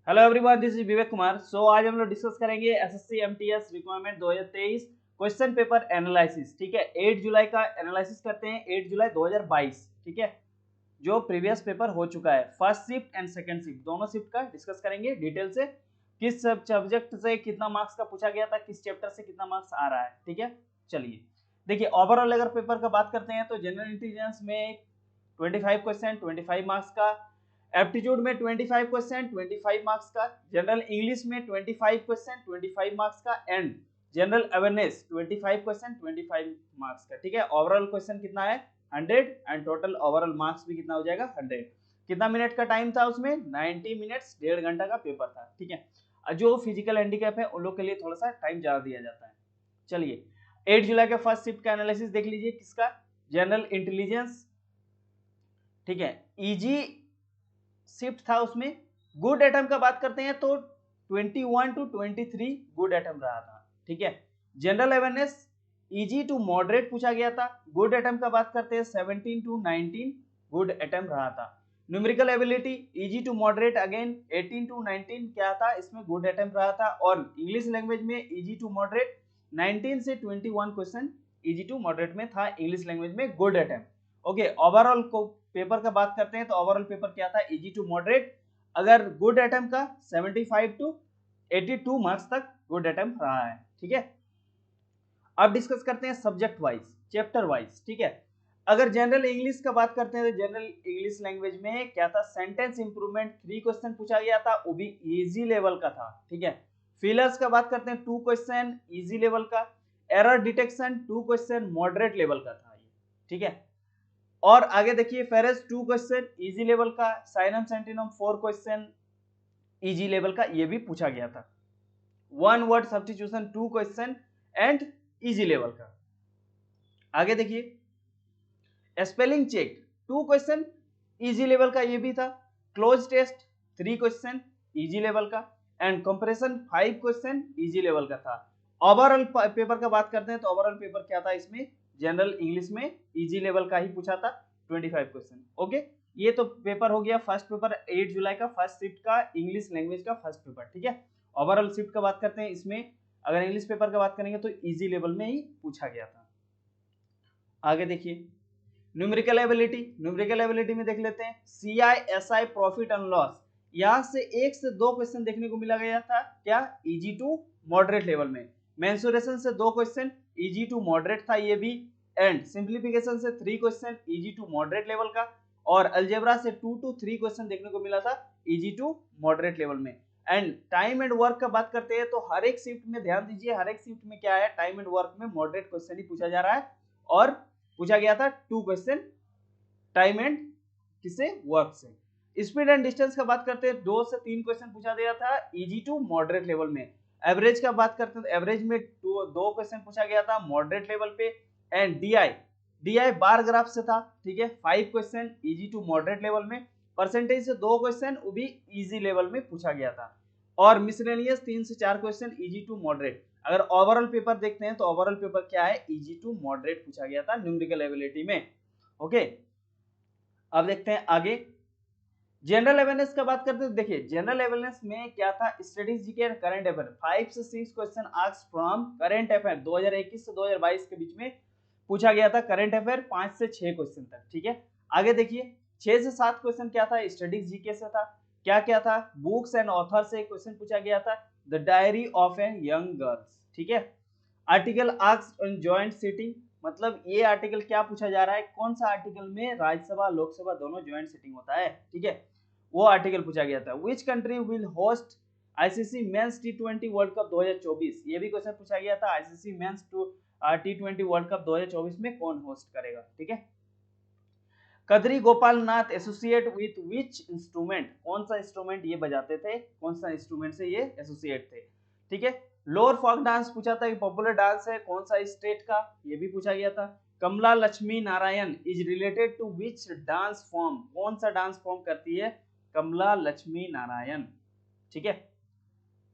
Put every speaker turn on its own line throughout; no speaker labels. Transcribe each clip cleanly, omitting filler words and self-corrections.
Hello everyone, this is Vivek Kumar. आज हम लोग डिस्कस करेंगे SSC MTS requirement 2023 question paper analysis. ठीक है, 8 जुलाई का एनालिसिस करते हैं, 8 जुलाई 2022। ठीक है, जो प्रीवियस पेपर हो चुका है, first shift and second shift दोनों शिफ्ट का डिस्कस करेंगे डिटेल से। किस सब्जेक्ट से कितना मार्क्स का पूछा गया था, किस चैप्टर से कितना मार्क्स आ रहा है। ठीक है, चलिए देखिए ओवरऑल अगर पेपर का बात करते हैं तो जनरल इंटेलिजेंस में 25 क्वेश्चन 25 मार्क्स का, एप्टीट्यूड में 25 क्वेश्चन 25 मार्क्स का, जनरल इंग्लिश में 25 क्वेश्चन 25 मार्क्स का, and general awareness 25 question 25 marks का। ठीक है, ओवरऑल क्वेश्चन कितना है 100 एंड टोटल ओवरऑल मार्क्स भी कितना हो जाएगा 100। कितना मिनट का टाइम था उसमें 90 मिनट्स, 1.5 घंटा का पेपर था। ठीक है, जो फिजिकल हैंडीकैप है उन लोग के लिए थोड़ा सा टाइम ज्यादा दिया जाता है। चलिए 8 जुलाई के फर्स्ट शिफ्ट का एनालिसिस देख लीजिए, किसका, जनरल इंटेलिजेंस। ठीक है, इजी शिफ्ट था, उसमें गुड एटम का बात करते हैं तो 21 टू 23 गुड एटम रहा था। ठीक है, general awareness easy to moderate पूछा गया था, गुड एटम का बात करते हैं 17 टू 19 गुड एटम रहा था। Numerical ability easy to moderate again 18 to 19 क्या था, इसमें गुड एटम रहा था। और इंग्लिश लैंग्वेज में इजी टू मॉडरेट 19 से 21 क्वेश्चन इजी टू मॉडरेट में था इंग्लिश लैंग्वेज में, गुड एटम। ओके, ओवरऑल को पेपर का बात करते हैं तो ओवरऑल पेपर क्या था, इजी टू मॉडरेट। अगर गुड एटम का 75 टू 82 मार्क्स तक गुड एटम रहा है। ठीक है, अब डिस्कस करते हैं सब्जेक्ट वाइज, चैप्टर वाइज। ठीक है, अगर जनरल इंग्लिश का बात करते हैं तो जनरल इंग्लिश लैंग्वेज में क्या था, सेंटेंस इंप्रूवमेंट 3 क्वेश्चन पूछा गया था, वो भी इजी लेवल का था। ठीक है, फिलर्स का बात करते हैं 2 क्वेश्चन इजी लेवल का, error detection 2 question moderate level का था ये। ठीक है, और आगे देखिए फेरेस 2 क्वेश्चन इजी लेवल का, synonym antonym 4 question easy level का, ये भी पूछा गया था। One word substitution 2 question and easy level का। आगे देखिए spelling check 2 question easy level का, ये भी था। Cloze test 3 question easy level का, and comprehension 5 question easy level का था। ओवरऑल पेपर का बात करते हैं तो ओवरऑल पेपर क्या था, इसमें जनरल इंग्लिश में इजी लेवल का ही पूछा था 25 क्वेश्चन। ओके, ये तो पेपर हो गया फर्स्ट पेपर 8 जुलाई का, फर्स्ट शिफ्ट का इंग्लिश लैंग्वेज का फर्स्ट पेपर। ठीक है, ओवरऑल शिफ्ट का बात करते हैं, इसमें अगर इंग्लिश पेपर का बात करेंगे तो इजी लेवल में ही पूछा गया था। आगे देखिए न्यूमेरिकल एबिलिटी, न्यूमेरिकल एबिलिटी में देख लेते हैं CISI प्रॉफिट एंड लॉस। यहां से 1 से 2 क्वेश्चन देखने को मिला गया था, क्या, इजी टू मॉडरेट लेवल में। मेंसुरेशन से 2 क्वेश्चन इजी टू मॉडरेट था ये भी, एंड सिंप्लीफिकेशन से 3 question easy to moderate level का, और अलजेब्रा से 2 टू 3 क्वेश्चन देखने को मिला था इजी टू मॉडरेट लेवल में। एंड टाइम एंड वर्क का बात करते हैं तो हर एक शिफ्ट में ध्यान दीजिए, हर एक शिफ्ट में क्या है, टाइम एंड वर्क में मॉडरेट क्वेश्चन ही पूछा जा रहा है, और पूछा गया था 2 क्वेश्चन टाइम एंड किसे, वर्क से। स्पीड एंड डिस्टेंस का बात करते हैं 2 से 3 क्वेश्चन पूछा गया था इजी टू मॉडरेट लेवल में। एवरेज का बात करते हैं तो एवरेज में 2 क्वेश्चन पूछा गया था मॉडरेट लेवल पे। एंड डीआई बार ग्राफ से था। ठीक है, 5 question easy to moderate level में। परसेंटेज से 2 क्वेश्चन वो भी इजी लेवल में पूछा गया था, और मिसलेनियस 3 से 4 क्वेश्चन इजी टू मॉडरेट। अगर ओवरऑल पेपर देखते हैं तो ओवरऑल पेपर क्या है, इजी टू मॉडरेट पूछा गया था न्यूमेरिकल एबिलिटी में। ओके, अब देखते हैं आगे जनरल अवेयरनेस का बात करते हैं। देखिए जनरल अवेयरनेस में क्या था, स्टडीज जीके करंट अफेयर 5 से 6 question asked from current affair 2021 से 2022 के बीच में पूछा गया था करंट अफेयर 5 से 6 क्वेश्चन तक। ठीक है, आगे देखिए 6 से 7 क्वेश्चन क्या था, स्टडीज जीके से था। क्या क्या था, बुक्स एंड ऑथर से क्वेश्चन पूछा गया था, the diary of a young girls. ठीक है, article asked on joint sitting, मतलब ये आर्टिकल क्या पूछा जा रहा है, कौन सा आर्टिकल में राज्यसभा लोकसभा दोनों ज्वाइंट सिटिंग होता है। ठीक है, वो आर्टिकल पूछा गया था। Which country will host ICC men's T20 world cup 2024, ये भी क्वेश्चन पूछा गया था, आईसीसी मेंस टी20 वर्ल्ड कप 2024 में कौन होस्ट करेगा। ठीक है, कदरी गोपाल नाथ एसोसिएट विथ विच इंस्ट्रूमेंट, कौन सा इंस्ट्रूमेंट ये बजाते थे, कौन सा इंस्ट्रूमेंट से ये एसोसिएट थे। ठीक है, लोअर फोक डांस पूछा था, पॉपुलर डांस है कौन सा स्टेट का, ये भी पूछा गया था। Kamala Lakshmi Narayan is related to which dance form, कौन सा डांस फॉर्म करती है कमला लक्ष्मी नारायण। ठीक है,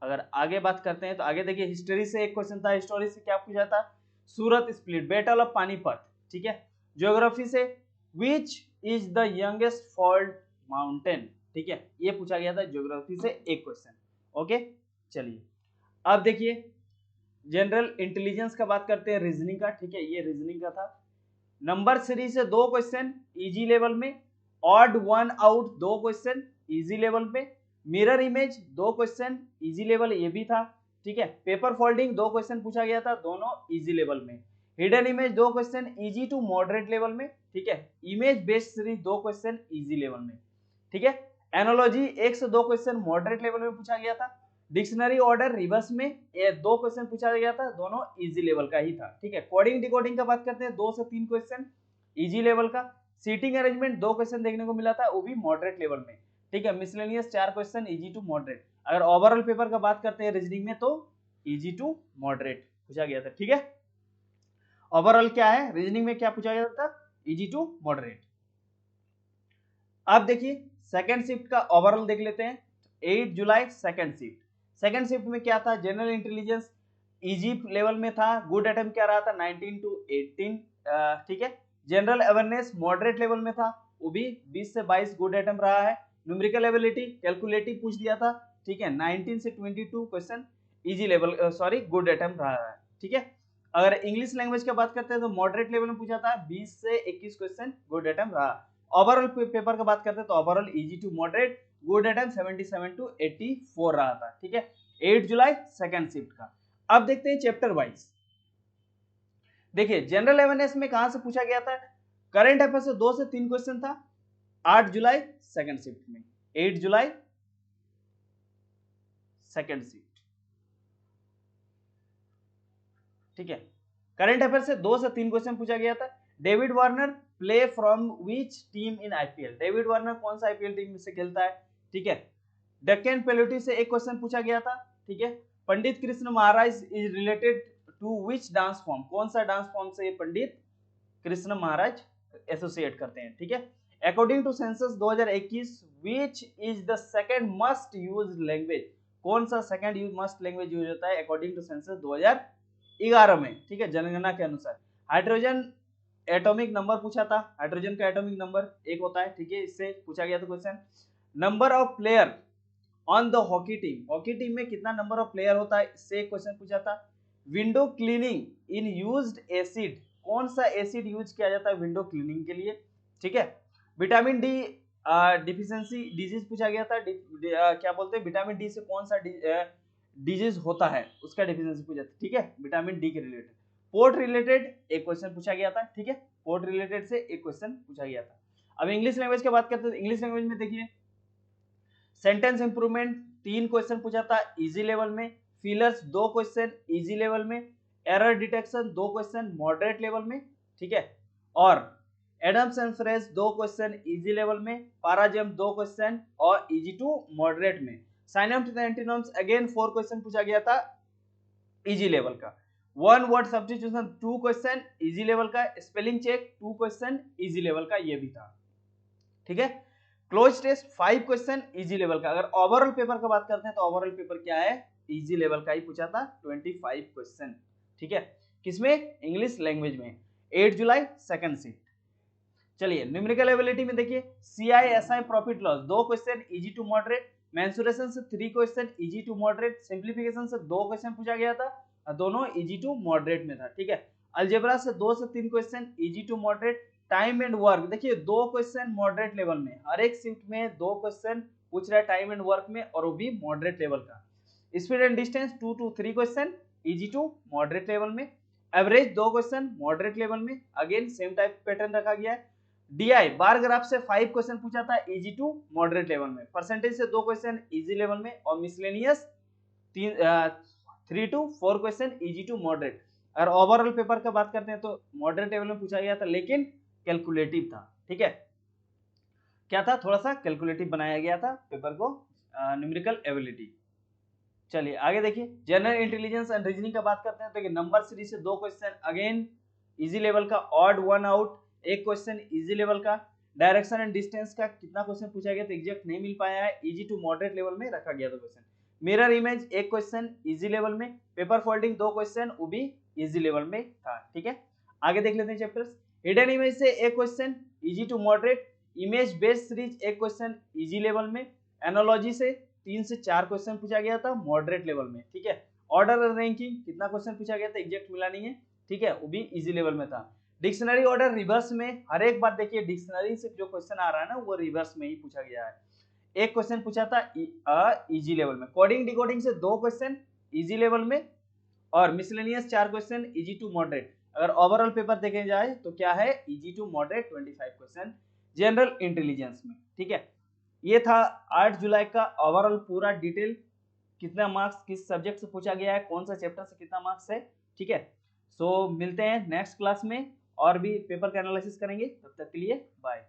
अगर आगे बात करते हैं तो आगे देखिए हिस्ट्री से एक क्वेश्चन था, हिस्टोरी से क्या पूछा था, सूरत स्प्लिट, बैटल ऑफ पानीपत। ठीक है, ज्योग्राफी से विच is the youngest fault mountain, ठीक है, ये पूछा गया था ज्योग्राफी से एक क्वेश्चन। ओके, चलिए अब देखिए जनरल इंटेलिजेंस का बात करते हैं, रीजनिंग का। ठीक है, ये रीजनिंग का था। नंबर सीरीज से 2 क्वेश्चन इजी लेवल में, odd one out 2 question easy level में, mirror image 2 question easy level ये भी था। ठीक है, पेपर फोल्डिंग 2 क्वेश्चन पूछा गया था, दोनों इजी लेवल में। Hidden image 2 question easy to moderate level में। ठीक है, image based series 2 question easy level में। ठीक है, एनालॉजी 1 से 2 क्वेश्चन मॉडरेट लेवल में पूछा गया था। डिक्शनरी ऑर्डर रिवर्स में ये 2 क्वेश्चन पूछा गया था, दोनों इजी लेवल का ही था। ठीक है, कोडिंग डिकोडिंग का बात करते हैं, 2 से 3 क्वेश्चन इजी लेवल का। सीटिंग अरेंजमेंट 2 क्वेश्चन देखने को मिला था, वो भी मॉडरेट लेवल में। ठीक है, miscellaneous 4 question easy to moderate. अगर ओवरऑल पेपर का बात करते हैं रीजनिंग में, तो इजी टू मॉडरेट पूछा गया था। ठीक है, ओवरऑल क्या है रीजनिंग में, क्या पूछा गया था, इजी टू मॉडरेट। अब देखिए सेकंड शिफ्ट का ओवरऑल देख लेते हैं। 8 जुलाई सेकंड शिफ्ट। सेकंड शिफ्ट में क्या था, जनरल इंटेलिजेंस इजी लेवल में था, गुड अटेम्प्ट क्या रहा था 19 to 18। ठीक है, जनरल अवेयरनेस मॉडरेट लेवल में था, वो भी 20 से 22 गुड अटेम्प्ट रहा है। न्यूमेरिकल एबिलिटी कैलकुलेटिव पूछ दिया था। ठीक है, 19 से 22 question easy level sorry good attempt रहा है। ठीक है, अगर इंग्लिश लैंग्वेज की बात करते हैं तो मॉडरेट लेवल में पूछा था, 20 से 21 क्वेश्चन गुड अटेम्प्ट रहा। ओवरऑल पेपर का बात करते हैं तो overall easy to moderate, good attempt 77 to 84 रहा था। ठीक है, 8 जुलाई सेकंड शिफ्ट का। अब देखते हैं चैप्टर वाइज। देखिए जनरल अवेयरनेस में कहां से पूछा गया था, करंट अफेयर से 2 से 3 क्वेश्चन था 8 जुलाई सेकंड शिफ्ट में। 8 जुलाई सेकंड शिफ्ट। ठीक है, करंट अफेयर से 2 से 3 क्वेश्चन पूछा गया था। David Warner play from which team in IPL, David Warner कौन सा आईपीएल टीम से खेलता है। ठीक है, डेक्कन पेलोटी से एक क्वेश्चन पूछा गया था। ठीक है, Pandit Krishna Maharaj is related to which dance form, कौन सा डांस फॉर्म से पंडित कृष्ण महाराज एसोसिएट करते हैं। ठीक है, according to census 2021 which is the second most used language, कौन सा सेकंड मस्ट लैंग्वेज यूज होता है अकॉर्डिंग टू सेंसस 2011 में। ठीक है, जनगणना के अनुसार। हाइड्रोजन एटॉमिक नंबर पूछा था, हाइड्रोजन का एटॉमिक नंबर 1 होता है। ठीक है, इससे पूछा गया था question. Number of player on the hockey team, hockey team में कितना नंबर ऑफ प्लेयर होता है, इससे एक क्वेश्चन पूछा था। विंडो क्लीनिंग इन यूज्ड एसिड, कौन सा एसिड यूज किया जाता है विंडो क्लीनिंग के लिए। ठीक है, विटामिन डी डिफिशियंसी डिजीज पूछा गया था। क्या बोलते हैं विटामिन डी से कौन सा डिजीज होता है, उसका डिफिशियंसी पूछा था। ठीक है, विटामिन डी के रिलेटेड। पोर्ट रिलेटेड एक क्वेश्चन पूछा गया था। ठीक है, पोर्ट रिलेटेड से एक क्वेश्चन पूछा गया था। अब इंग्लिश लैंग्वेज की बात करते हैं, इंग्लिश लैंग्वेज में देखिए सेंटेंस इंप्रूवमेंट 3 क्वेश्चन पूछा था इजी लेवल में, फिलर्स 2 क्वेश्चन इजी लेवल में, error detection 2 question moderate level में। ठीक है, और idioms and phrase 2 question easy level में, पैराजियम 2 क्वेश्चन और इजी टू मॉडरेट में। Synonyms and antonyms again 4 question पूछा गया था इजी लेवल का। One word substitution 2 question easy level का, spelling check 2 question easy level का ये भी था। ठीक है, cloze test 5 question easy level का। अगर ओवरऑल पेपर का बात करते हैं तो ओवरऑल पेपर क्या है, इजी लेवल का ही पूछा था 25 क्वेश्चन। ठीक है, किसमें, इंग्लिश लैंग्वेज में। 8 जुलाई सेकंड शिफ्ट। चलिए न्यूमेरिकल एबिलिटी में देखिए CISI profit loss 2 question easy to moderate, mensuration से 3 question easy to moderate, simplification से 2 क्वेश्चन पूछा गया था, दोनों इजी टू मॉडरेट में था। ठीक है, अलजेब्रा से 2 से 3 question easy to moderate. Time and work देखिए 2 क्वेश्चन मॉडरेट लेवल में, हर एक शिफ्ट में 2 क्वेश्चन पूछ रहा है टाइम एंड वर्क में, और वो भी मॉडरेट लेवल का। Speed and distance 2 to 3 question easy to moderate level में। एवरेज 2 क्वेश्चन मॉडरेट लेवल में, अगेन सेम टाइप पैटर्न रखा गया है। DI बार ग्राफ से 5 क्वेश्चन पूछा था इजी टू मॉडरेट लेवल में, परसेंटेज से 2 क्वेश्चन इजी लेवल में, और miscellaneous 3 to 4 question easy to moderate. अगर ओवरऑल पेपर का बात करते हैं तो मॉडरेट लेवल में पूछा गया था, लेकिन कैलकुलेटिव था। ठीक है, क्या था, थोड़ा सा कैलकुलेटिव बनाया गया था पेपर को, न्यूमेरिकल एबिलिटी। चलिए आगे देखिए जनरल इंटेलिजेंस एंड रीजनिंग का बात करते हैं तो नंबर सीरीज से 2 क्वेश्चन अगेन इजी लेवल का, ऑड वन आउट एक क्वेश्चन इजी लेवल का। डायरेक्शन एंड डिस्टेंस का कितना क्वेश्चन पूछा गया तो एग्जैक्ट नहीं मिल पाया है, इजी टू मॉडरेट लेवल में रखा गया था क्वेश्चन। मिरर इमेज एक क्वेश्चन इजी लेवल में, पेपर फोल्डिंग 2 क्वेश्चन वो भी इजी लेवल में था। ठीक है, आगे देख लेते हैं चैप्टर्स। हिडन इमेज से एक question easy to moderate, image based series एक क्वेश्चन इजी लेवल में, एनालॉजी से 3 से 4 क्वेश्चन पूछा गया था मॉडरेट लेवल में, ठीक है। ऑर्डर रैंकिंग कितना क्वेश्चन पूछा गया था एग्जैक्ट मिला नहीं है, ठीक है, वो भी इजी लेवल में था। डिक्शनरी ऑर्डर रिवर्स में हर एक बार देखिए डिक्शनरी से जो क्वेश्चन आ रहा है ना वो रिवर्स में ही पूछा गया है। एक क्वेश्चन पूछा था इजी लेवल में, कोडिंग डिकोडिंग से 2 क्वेश्चन इजी लेवल में और miscellaneous 4 question easy to moderate. अगर ओवरऑल पेपर देखे जाए तो क्या है, easy to moderate 25 question general intelligence में, ठीक है। ये था 8 जुलाई का ओवरऑल पूरा डिटेल, कितना मार्क्स किस सब्जेक्ट से पूछा गया है, कौन सा चैप्टर से कितना मार्क्स है, ठीक है। सो मिलते हैं नेक्स्ट क्लास में और भी पेपर का एनालिसिस करेंगे, तब तक के लिए बाय।